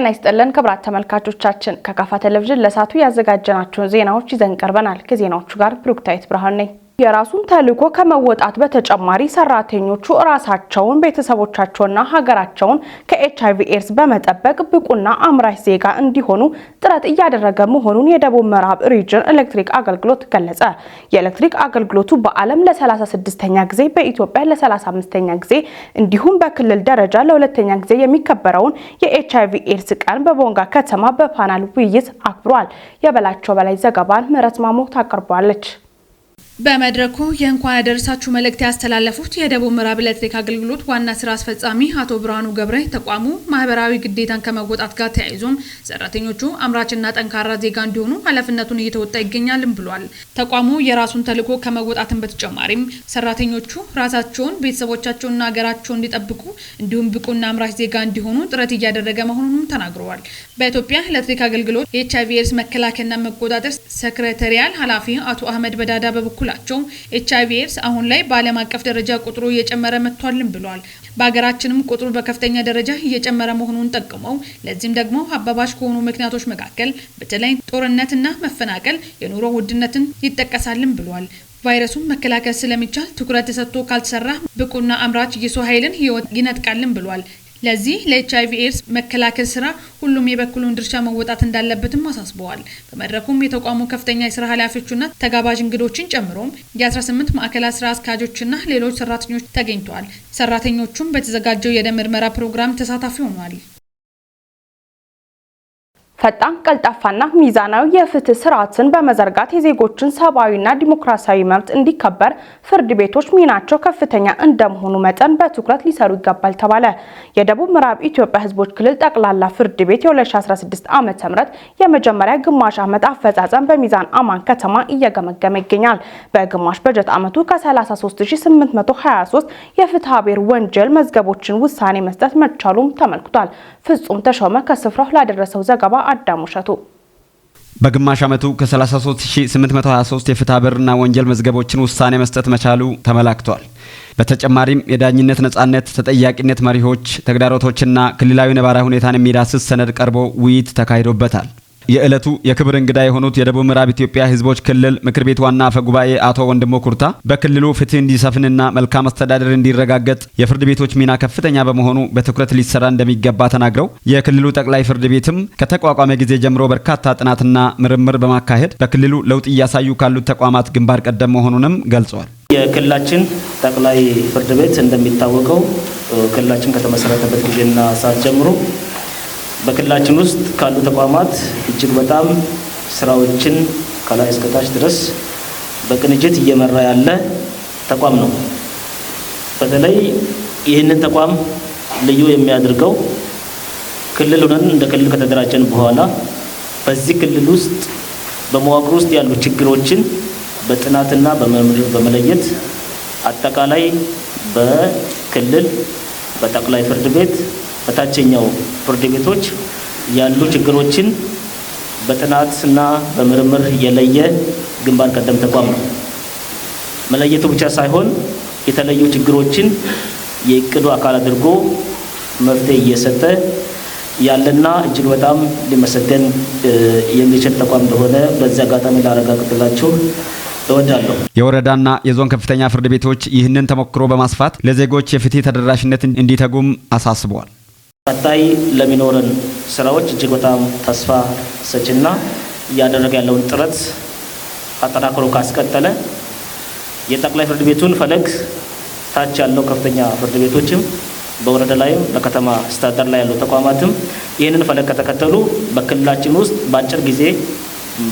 ጤና ይስጥልን ክቡራት ተመልካቾቻችን ከካፋ ቴሌቪዥን ለሳቱ ያዘጋጀናቸውን ዜናዎች ይዘን ቀርበናል። ከዜናዎቹ ጋር ብሩክታይት ብርሃን ነኝ። የራሱን ተልዕኮ ከመወጣት በተጨማሪ ሰራተኞቹ ራሳቸውን ቤተሰቦቻቸውና ሀገራቸውን ከኤችአይቪ ኤድስ በመጠበቅ ብቁና አምራች ዜጋ እንዲሆኑ ጥረት እያደረገ መሆኑን የደቡብ ምዕራብ ሪጅን ኤሌክትሪክ አገልግሎት ገለጸ። የኤሌክትሪክ አገልግሎቱ በዓለም ለ36ኛ ጊዜ በኢትዮጵያ ለ35ኛ ጊዜ እንዲሁም በክልል ደረጃ ለሁለተኛ ጊዜ የሚከበረውን የኤችአይቪ ኤድስ ቀን በቦንጋ ከተማ በፓናል ውይይት አክብሯል። የበላቸው በላይ ዘገባን ምረት ማሞ ታቀርባለች። በመድረኩ የእንኳን ያደረሳችሁ መልእክት ያስተላለፉት የደቡብ ምዕራብ ኤሌክትሪክ አገልግሎት ዋና ስራ አስፈጻሚ አቶ ብርሃኑ ገብረ ተቋሙ ማህበራዊ ግዴታን ከመወጣት ጋር ተያይዞም ሰራተኞቹ አምራችና ጠንካራ ዜጋ እንዲሆኑ ኃላፊነቱን እየተወጣ ይገኛልም ብሏል። ተቋሙ የራሱን ተልዕኮ ከመወጣትን በተጨማሪም ሰራተኞቹ ራሳቸውን ቤተሰቦቻቸውና ሀገራቸውን እንዲጠብቁ እንዲሁም ብቁና አምራች ዜጋ እንዲሆኑ ጥረት እያደረገ መሆኑንም ተናግረዋል። በኢትዮጵያ ኤሌክትሪክ አገልግሎት የኤችአይቪ ኤድስ መከላከልና መቆጣጠር ሴክሬታሪያል ኃላፊ አቶ አህመድ በዳዳ በበኩል ኤችአይቪ ኤድስ አሁን ላይ በዓለም አቀፍ ደረጃ ቁጥሩ እየጨመረ መጥቷልም ብሏል። በአገራችንም ቁጥሩ በከፍተኛ ደረጃ እየጨመረ መሆኑን ጠቅመው ለዚህም ደግሞ አባባሽ ከሆኑ ምክንያቶች መካከል በተለይ ጦርነትና መፈናቀል፣ የኑሮ ውድነትን ይጠቀሳልም ብሏል። ቫይረሱን መከላከል ስለሚቻል ትኩረት ተሰጥቶ ካልተሰራ ብቁና አምራች የሰው ኃይልን ህይወት ይነጥቃልም ብሏል። ለዚህ ለኤችአይቪ ኤድስ መከላከል ስራ ሁሉም የበኩሉን ድርሻ መወጣት እንዳለበትም አሳስበዋል። በመድረኩም የተቋሙ ከፍተኛ የስራ ኃላፊዎችና ተጋባዥ እንግዶችን ጨምሮም የ18 ማዕከላት ስራ አስኪያጆችና ሌሎች ሰራተኞች ተገኝተዋል። ሰራተኞቹም በተዘጋጀው የደም ምርመራ ፕሮግራም ተሳታፊ ሆኗል። ፈጣን ቀልጣፋና ሚዛናዊ የፍትህ ስርዓትን በመዘርጋት የዜጎችን ሰብአዊና ዲሞክራሲያዊ መብት እንዲከበር ፍርድ ቤቶች ሚናቸው ከፍተኛ እንደመሆኑ መጠን በትኩረት ሊሰሩ ይገባል ተባለ። የደቡብ ምዕራብ ኢትዮጵያ ህዝቦች ክልል ጠቅላላ ፍርድ ቤት የ2016 ዓ.ም የመጀመሪያ ግማሽ ዓመት አፈጻጸም በሚዛን አማን ከተማ እየገመገመ ይገኛል። በግማሽ በጀት ዓመቱ ከ33823 የፍትሐ ብሔር ወንጀል መዝገቦችን ውሳኔ መስጠት መቻሉም ተመልክቷል። ፍጹም ተሾመ ከስፍራው ላደረሰው ዘገባ አዳሙሸቱ በግማሽ ዓመቱ ከ33823 የፍትሐ ብሔርና ወንጀል መዝገቦችን ውሳኔ መስጠት መቻሉ ተመላክቷል። በተጨማሪም የዳኝነት ነጻነት፣ ተጠያቂነት መሪዎች፣ ተግዳሮቶችና ክልላዊ ነባራዊ ሁኔታን የሚዳስስ ሰነድ ቀርቦ ውይይት ተካሂዶበታል። የዕለቱ የክብር እንግዳ የሆኑት የደቡብ ምዕራብ ኢትዮጵያ ህዝቦች ክልል ምክር ቤት ዋና አፈ ጉባኤ አቶ ወንድሞ ኩርታ በክልሉ ፍትህ እንዲሰፍንና መልካም አስተዳደር እንዲረጋገጥ የፍርድ ቤቶች ሚና ከፍተኛ በመሆኑ በትኩረት ሊሰራ እንደሚገባ ተናግረው የክልሉ ጠቅላይ ፍርድ ቤትም ከተቋቋመ ጊዜ ጀምሮ በርካታ ጥናትና ምርምር በማካሄድ በክልሉ ለውጥ እያሳዩ ካሉት ተቋማት ግንባር ቀደም መሆኑንም ገልጸዋል። የክልላችን ጠቅላይ ፍርድ ቤት እንደሚታወቀው ክልላችን ከተመሰረተበት ጊዜና ሰዓት ጀምሮ በክልላችን ውስጥ ካሉ ተቋማት እጅግ በጣም ስራዎችን ከላይ እስከ ታች ድረስ በቅንጅት እየመራ ያለ ተቋም ነው። በተለይ ይህንን ተቋም ልዩ የሚያደርገው ክልል ሆነን እንደ ክልል ከተደራጀን በኋላ በዚህ ክልል ውስጥ በመዋቅር ውስጥ ያሉ ችግሮችን በጥናትና በመለየት አጠቃላይ በክልል በጠቅላይ ፍርድ ቤት በታችኛው ፍርድ ቤቶች ያሉ ችግሮችን በጥናትና በምርምር የለየ ግንባር ቀደም ተቋም ነው። መለየቱ ብቻ ሳይሆን የተለዩ ችግሮችን የእቅዱ አካል አድርጎ መፍትሄ እየሰጠ ያለና እጅግ በጣም ሊመሰገን የሚችል ተቋም እንደሆነ በዚህ አጋጣሚ ላረጋግጥላችሁ እወዳለሁ። የወረዳና የዞን ከፍተኛ ፍርድ ቤቶች ይህንን ተሞክሮ በማስፋት ለዜጎች የፍትህ ተደራሽነት እንዲተጉም አሳስበዋል። ቀጣይ ለሚኖረን ስራዎች እጅግ በጣም ተስፋ ሰጭና እያደረገ ያለውን ጥረት አጠናክሮ ካስቀጠለ የጠቅላይ ፍርድ ቤቱን ፈለግ ታች ያለው ከፍተኛ ፍርድ ቤቶችም በወረዳ ላይም በከተማ አስተዳደር ላይ ያለው ተቋማትም ይህንን ፈለግ ከተከተሉ በክልላችን ውስጥ በአጭር ጊዜ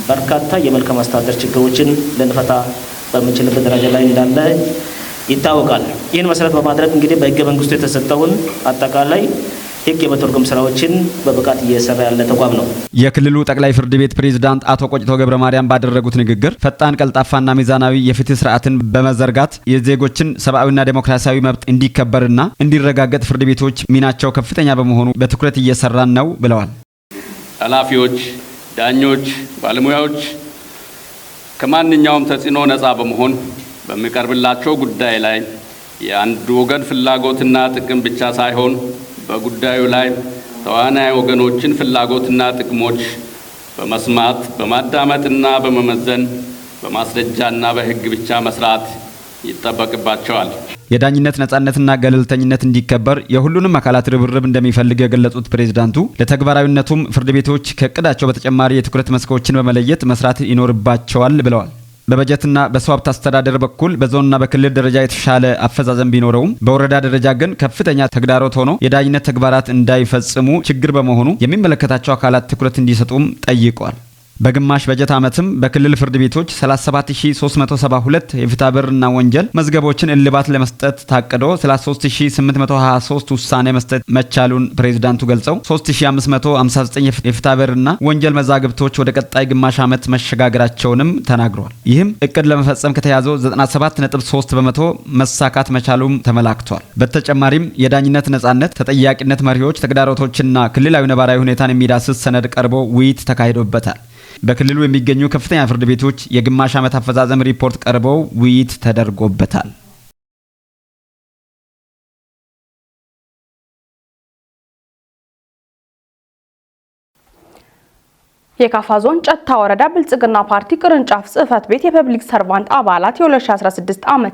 በርካታ የመልካም አስተዳደር ችግሮችን ልንፈታ በምንችልበት ደረጃ ላይ እንዳለ ይታወቃል። ይህን መሰረት በማድረግ እንግዲህ በህገ መንግስቱ የተሰጠውን አጠቃላይ ህግ የመተርጎም ስራዎችን በብቃት እየሰራ ያለ ተቋም ነው። የክልሉ ጠቅላይ ፍርድ ቤት ፕሬዝዳንት አቶ ቆጭቶ ገብረ ማርያም ባደረጉት ንግግር ፈጣን ቀልጣፋና ሚዛናዊ የፍትህ ስርዓትን በመዘርጋት የዜጎችን ሰብአዊና ዴሞክራሲያዊ መብት እንዲከበርና እንዲረጋገጥ ፍርድ ቤቶች ሚናቸው ከፍተኛ በመሆኑ በትኩረት እየሰራን ነው ብለዋል። ኃላፊዎች፣ ዳኞች፣ ባለሙያዎች ከማንኛውም ተጽዕኖ ነፃ በመሆን በሚቀርብላቸው ጉዳይ ላይ የአንድ ወገን ፍላጎትና ጥቅም ብቻ ሳይሆን በጉዳዩ ላይ ተዋናይ ወገኖችን ፍላጎትና ጥቅሞች በመስማት በማዳመጥና በመመዘን በማስረጃና በሕግ ብቻ መስራት ይጠበቅባቸዋል። የዳኝነት ነጻነትና ገለልተኝነት እንዲከበር የሁሉንም አካላት ርብርብ እንደሚፈልግ የገለጹት ፕሬዝዳንቱ ለተግባራዊነቱም ፍርድ ቤቶች ከእቅዳቸው በተጨማሪ የትኩረት መስኮችን በመለየት መስራት ይኖርባቸዋል ብለዋል። በበጀትና በሰው ሀብት አስተዳደር በኩል በዞንና በክልል ደረጃ የተሻለ አፈጻጸም ቢኖረውም በወረዳ ደረጃ ግን ከፍተኛ ተግዳሮት ሆኖ የዳኝነት ተግባራት እንዳይፈጽሙ ችግር በመሆኑ የሚመለከታቸው አካላት ትኩረት እንዲሰጡም ጠይቀዋል። በግማሽ በጀት ዓመትም በክልል ፍርድ ቤቶች 37372 የፍትሐብሔርና ወንጀል መዝገቦችን እልባት ለመስጠት ታቅዶ 33823 ውሳኔ መስጠት መቻሉን ፕሬዝዳንቱ ገልጸው 3559 የፍትሐብሔርና ወንጀል መዛግብቶች ወደ ቀጣይ ግማሽ ዓመት መሸጋገራቸውንም ተናግረዋል። ይህም እቅድ ለመፈጸም ከተያዘው 97.3% መሳካት መቻሉም ተመላክቷል። በተጨማሪም የዳኝነት ነጻነት፣ ተጠያቂነት መሪዎች፣ ተግዳሮቶችና ክልላዊ ነባራዊ ሁኔታን የሚዳስስ ሰነድ ቀርቦ ውይይት ተካሂዶበታል። በክልሉ የሚገኙ ከፍተኛ ፍርድ ቤቶች የግማሽ ዓመት አፈጻጸም ሪፖርት ቀርበው ውይይት ተደርጎበታል። የካፋ ዞን ጨታ ወረዳ ብልጽግና ፓርቲ ቅርንጫፍ ጽህፈት ቤት የፐብሊክ ሰርቫንት አባላት የ2016 ዓ.ም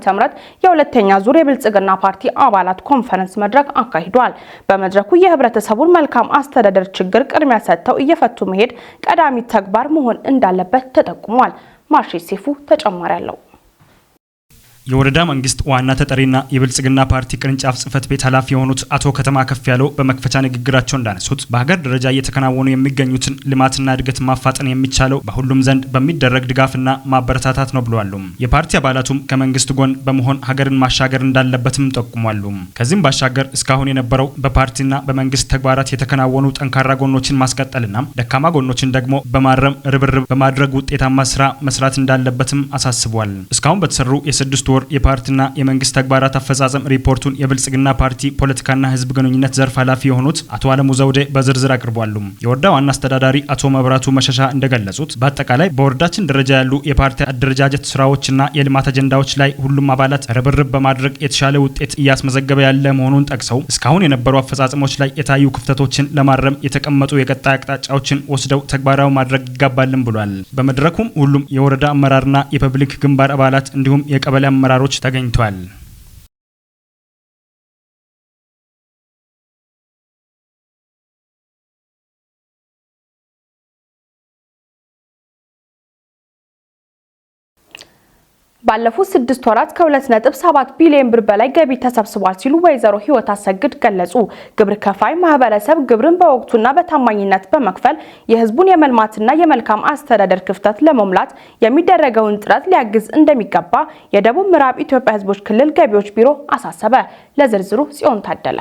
የሁለተኛ ዙር የብልጽግና ፓርቲ አባላት ኮንፈረንስ መድረክ አካሂዷል። በመድረኩ የህብረተሰቡን መልካም አስተዳደር ችግር ቅድሚያ ሰጥተው እየፈቱ መሄድ ቀዳሚ ተግባር መሆን እንዳለበት ተጠቁሟል። ማርሼ ሴፉ ተጨማሪ አለው። የወረዳ መንግስት ዋና ተጠሪና የብልጽግና ፓርቲ ቅርንጫፍ ጽህፈት ቤት ኃላፊ የሆኑት አቶ ከተማ ከፍ ያለው በመክፈቻ ንግግራቸው እንዳነሱት በሀገር ደረጃ እየተከናወኑ የሚገኙትን ልማትና እድገት ማፋጠን የሚቻለው በሁሉም ዘንድ በሚደረግ ድጋፍና ማበረታታት ነው ብለዋል። የፓርቲ አባላቱም ከመንግስት ጎን በመሆን ሀገርን ማሻገር እንዳለበትም ጠቁሟል። ከዚህም ባሻገር እስካሁን የነበረው በፓርቲና በመንግስት ተግባራት የተከናወኑ ጠንካራ ጎኖችን ማስቀጠልና ደካማ ጎኖችን ደግሞ በማረም ርብርብ በማድረግ ውጤታማ ስራ መስራት እንዳለበትም አሳስቧል። እስካሁን በተሰሩ የስድስት ወር የፓርቲና የመንግስት ተግባራት አፈጻጸም ሪፖርቱን የብልጽግና ፓርቲ ፖለቲካና ህዝብ ግንኙነት ዘርፍ ኃላፊ የሆኑት አቶ አለሙ ዘውዴ በዝርዝር አቅርቧል። የወረዳ ዋና አስተዳዳሪ አቶ መብራቱ መሸሻ እንደገለጹት በአጠቃላይ በወረዳችን ደረጃ ያሉ የፓርቲ አደረጃጀት ስራዎችና የልማት አጀንዳዎች ላይ ሁሉም አባላት ርብርብ በማድረግ የተሻለ ውጤት እያስመዘገበ ያለ መሆኑን ጠቅሰው እስካሁን የነበሩ አፈጻጸሞች ላይ የታዩ ክፍተቶችን ለማረም የተቀመጡ የቀጣይ አቅጣጫዎችን ወስደው ተግባራዊ ማድረግ ይገባልም ብሏል። በመድረኩም ሁሉም የወረዳ አመራርና የፐብሊክ ግንባር አባላት እንዲሁም የቀበሌ አመራሮች ተገኝተዋል። ባለፉት 6 ወራት ከ2.7 ቢሊዮን ብር በላይ ገቢ ተሰብስቧል ሲሉ ወይዘሮ ህይወት አሰግድ ገለጹ። ግብር ከፋይ ማህበረሰብ ግብርን በወቅቱና በታማኝነት በመክፈል የህዝቡን የመልማትና የመልካም አስተዳደር ክፍተት ለመሙላት የሚደረገውን ጥረት ሊያግዝ እንደሚገባ የደቡብ ምዕራብ ኢትዮጵያ ህዝቦች ክልል ገቢዎች ቢሮ አሳሰበ። ለዝርዝሩ ጽዮን ታደለ።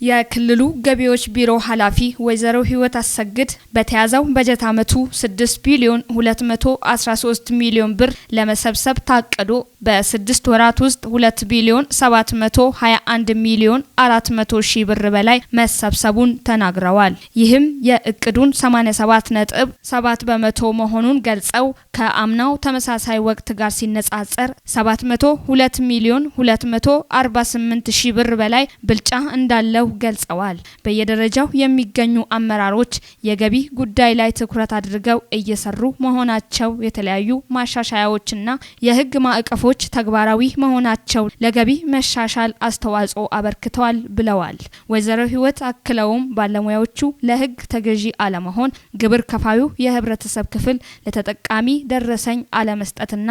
የክልሉ ገቢዎች ቢሮ ኃላፊ ወይዘሮ ህይወት አሰግድ በተያዘው በጀት ዓመቱ 6 ቢሊዮን 213 ሚሊዮን ብር ለመሰብሰብ ታቅዶ በ6 ወራት ውስጥ 2 ቢሊዮን 721 ሚሊዮን 400 ሺህ ብር በላይ መሰብሰቡን ተናግረዋል። ይህም የእቅዱን 87.7 በመቶ መሆኑን ገልጸው ከአምናው ተመሳሳይ ወቅት ጋር ሲነጻጸር 702 ሚሊዮን 248 ሺህ ብር በላይ ብልጫ እንዳለው ገልጸዋል። በየደረጃው የሚገኙ አመራሮች የገቢ ጉዳይ ላይ ትኩረት አድርገው እየሰሩ መሆናቸው፣ የተለያዩ ማሻሻያዎችና የህግ ማዕቀፎች ተግባራዊ መሆናቸው ለገቢ መሻሻል አስተዋጽኦ አበርክተዋል ብለዋል። ወይዘሮ ህይወት አክለውም ባለሙያዎቹ ለህግ ተገዢ አለመሆን፣ ግብር ከፋዩ የህብረተሰብ ክፍል ለተጠቃሚ ደረሰኝ አለመስጠትና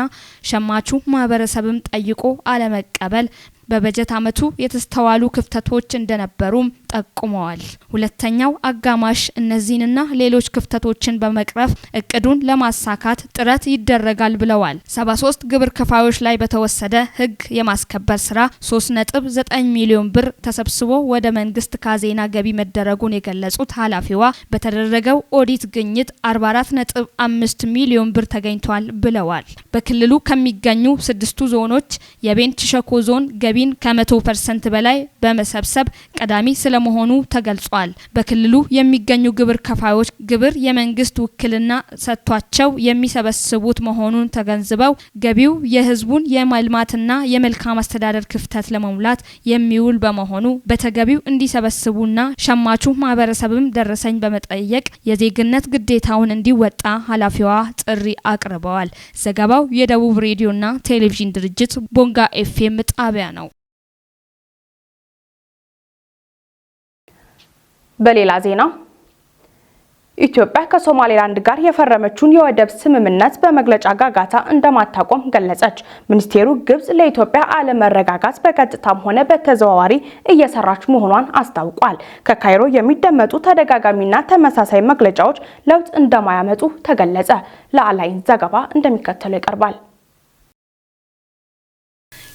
ሸማቹ ማህበረሰብም ጠይቆ አለመቀበል በበጀት ዓመቱ የተስተዋሉ ክፍተቶች እንደነበሩም ጠቁመዋል። ሁለተኛው አጋማሽ እነዚህንና ሌሎች ክፍተቶችን በመቅረፍ እቅዱን ለማሳካት ጥረት ይደረጋል ብለዋል። 73 ግብር ከፋዮች ላይ በተወሰደ ህግ የማስከበር ስራ 3.9 ሚሊዮን ብር ተሰብስቦ ወደ መንግስት ካዜና ገቢ መደረጉን የገለጹት ኃላፊዋ በተደረገው ኦዲት ግኝት 44.5 ሚሊዮን ብር ተገኝቷል ብለዋል። በክልሉ ከሚገኙ 6 ዞኖች የቤንች ሸኮ ዞን ገቢ ገቢን ከ100% በላይ በመሰብሰብ ቀዳሚ ስለመሆኑ ተገልጿል። በክልሉ የሚገኙ ግብር ከፋዮች ግብር የመንግስት ውክልና ሰጥቷቸው የሚሰበስቡት መሆኑን ተገንዝበው ገቢው የህዝቡን የማልማትና የመልካም አስተዳደር ክፍተት ለመሙላት የሚውል በመሆኑ በተገቢው እንዲሰበስቡና ሸማቹ ማህበረሰብም ደረሰኝ በመጠየቅ የዜግነት ግዴታውን እንዲወጣ ኃላፊዋ ጥሪ አቅርበዋል። ዘገባው የደቡብ ሬዲዮና ቴሌቪዥን ድርጅት ቦንጋ ኤፍኤም ጣቢያ ነው። በሌላ ዜና ኢትዮጵያ ከሶማሌላንድ ጋር የፈረመችውን የወደብ ስምምነት በመግለጫ ጋጋታ እንደማታቆም ገለጸች። ሚኒስቴሩ ግብጽ ለኢትዮጵያ አለመረጋጋት በቀጥታም ሆነ በተዘዋዋሪ እየሰራች መሆኗን አስታውቋል። ከካይሮ የሚደመጡ ተደጋጋሚና ተመሳሳይ መግለጫዎች ለውጥ እንደማያመጡ ተገለጸ። ለአላይን ዘገባ እንደሚከተለው ይቀርባል።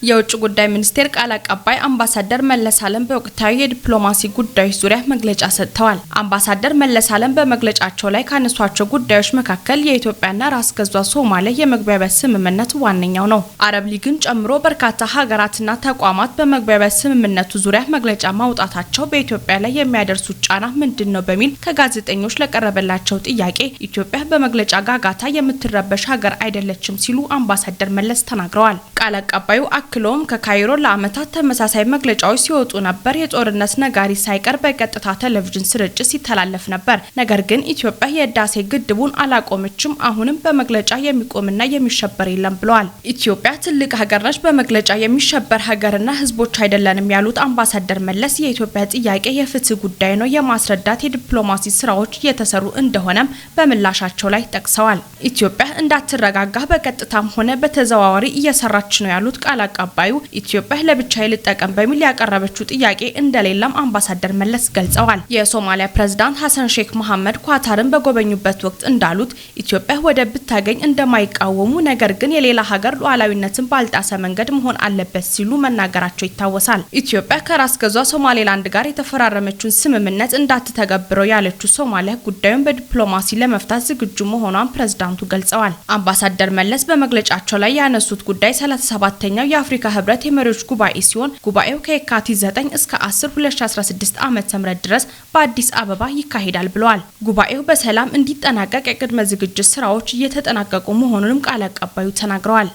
የውጭ ጉዳይ ሚኒስቴር ቃል አቀባይ አምባሳደር መለስ አለም በወቅታዊ የዲፕሎማሲ ጉዳዮች ዙሪያ መግለጫ ሰጥተዋል። አምባሳደር መለስ አለም በመግለጫቸው ላይ ካነሷቸው ጉዳዮች መካከል የኢትዮጵያና ራስ ገዟ ሶማሌ የመግባቢያ ስምምነት ዋነኛው ነው። አረብ ሊግን ጨምሮ በርካታ ሀገራትና ተቋማት በመግባቢያ ስምምነቱ ዙሪያ መግለጫ ማውጣታቸው በኢትዮጵያ ላይ የሚያደርሱት ጫና ምንድነው በሚል ከጋዜጠኞች ለቀረበላቸው ጥያቄ ኢትዮጵያ በመግለጫ ጋጋታ የምትረበሽ ሀገር አይደለችም ሲሉ አምባሳደር መለስ ተናግረዋል። ቃል አቀባዩ አክሎም ከካይሮ ለአመታት ተመሳሳይ መግለጫዎች ሲወጡ ነበር። የጦርነት ነጋሪ ሳይቀር በቀጥታ ቴሌቪዥን ስርጭት ሲተላለፍ ነበር። ነገር ግን ኢትዮጵያ የህዳሴ ግድቡን አላቆመችም። አሁንም በመግለጫ የሚቆምና የሚሸበር የለም ብለዋል። ኢትዮጵያ ትልቅ ሀገር ነች፣ በመግለጫ የሚሸበር ሀገርና ህዝቦች አይደለንም ያሉት አምባሳደር መለስ የኢትዮጵያ ጥያቄ የፍትህ ጉዳይ ነው፣ የማስረዳት የዲፕሎማሲ ስራዎች እየተሰሩ እንደሆነም በምላሻቸው ላይ ጠቅሰዋል። ኢትዮጵያ እንዳትረጋጋ በቀጥታም ሆነ በተዘዋዋሪ እየሰራች ነው ያሉት ቃል አቀባዩ ኢትዮጵያ ለብቻዬ ልጠቀም በሚል ያቀረበችው ጥያቄ እንደሌለም አምባሳደር መለስ ገልጸዋል። የሶማሊያ ፕሬዝዳንት ሐሰን ሼክ መሐመድ ኳታርን በጎበኙበት ወቅት እንዳሉት ኢትዮጵያ ወደብ ብታገኝ እንደማይቃወሙ፣ ነገር ግን የሌላ ሀገር ሉዓላዊነትን ባልጣሰ መንገድ መሆን አለበት ሲሉ መናገራቸው ይታወሳል። ኢትዮጵያ ከራስ ገዟ ሶማሌላንድ ጋር የተፈራረመችውን ስምምነት እንዳትተገብረው ያለችው ሶማሊያ ጉዳዩን በዲፕሎማሲ ለመፍታት ዝግጁ መሆኗን ፕሬዝዳንቱ ገልጸዋል። አምባሳደር መለስ በመግለጫቸው ላይ ያነሱት ጉዳይ 37ኛው የአፍሪካ ህብረት የመሪዎች ጉባኤ ሲሆን ጉባኤው ከየካቲት 9 እስከ 10 2016 ዓ.ም ድረስ በአዲስ አበባ ይካሄዳል ብለዋል። ጉባኤው በሰላም እንዲጠናቀቅ የቅድመ ዝግጅት ስራዎች እየተጠናቀቁ መሆኑንም ቃል አቀባዩ ተናግረዋል።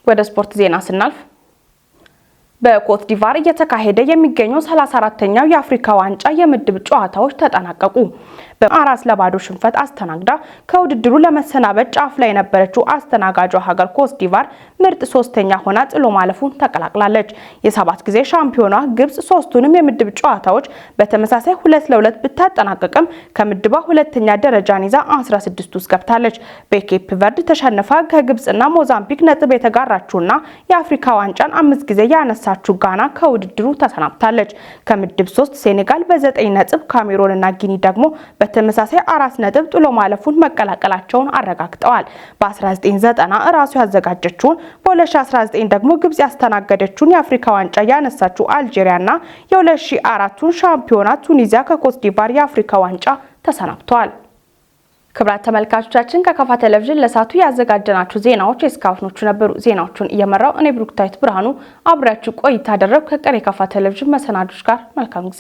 ወደ ስፖርት ዜና ስናልፍ በኮት ዲቫር እየተካሄደ የሚገኘው 34ኛው የአፍሪካ ዋንጫ የምድብ ጨዋታዎች ተጠናቀቁ። በ4-0 ሽንፈት አስተናግዳ ከውድድሩ ለመሰናበት ጫፍ ላይ የነበረችው አስተናጋጇ ሀገር ኮት ዲቫር ምርጥ ሶስተኛ ሆና ጥሎ ማለፉን ተቀላቅላለች። የ7 ጊዜ ሻምፒዮኗ ግብጽ ሶስቱንም የምድብ ጨዋታዎች በተመሳሳይ 2-2 ብታጠናቀቅም ከምድቧ ሁለተኛ ደረጃን ይዛ 16 ውስጥ ገብታለች። በኬፕ ቨርድ ተሸንፋ ከግብጽና ሞዛምቢክ ነጥብ የተጋራችውና የአፍሪካ ዋንጫን 5 ጊዜ ያነሳችው ጋና ከውድድሩ ተሰናብታለች። ከምድብ 3 ሴኔጋል በ9 ነጥብ፣ ካሜሮንና ጊኒ ደግሞ በተመሳሳይ 4 ነጥብ ጥሎ ማለፉን መቀላቀላቸውን አረጋግጠዋል። በ1990 ራሱ ያዘጋጀችውን በ2019 ደግሞ ግብጽ ያስተናገደችውን የአፍሪካ ዋንጫ ያነሳችው አልጄሪያና የ2004ቱን ሻምፒዮና ቱኒዚያ ከኮት ዲቫር የአፍሪካ ዋንጫ ተሰናብተዋል። ክብራት ተመልካቾቻችን ከካፋ ቴሌቪዥን ለሳቱ ያዘጋጀናችሁ ዜናዎች እስካሁኖቹ ነበሩ። ዜናዎቹን እየመራው እኔ ብሩክታይት ብርሃኑ አብራችሁ ቆይታ አደረግኩ። ከቀሪ ካፋ ቴሌቪዥን መሰናዶች ጋር መልካም ጊዜ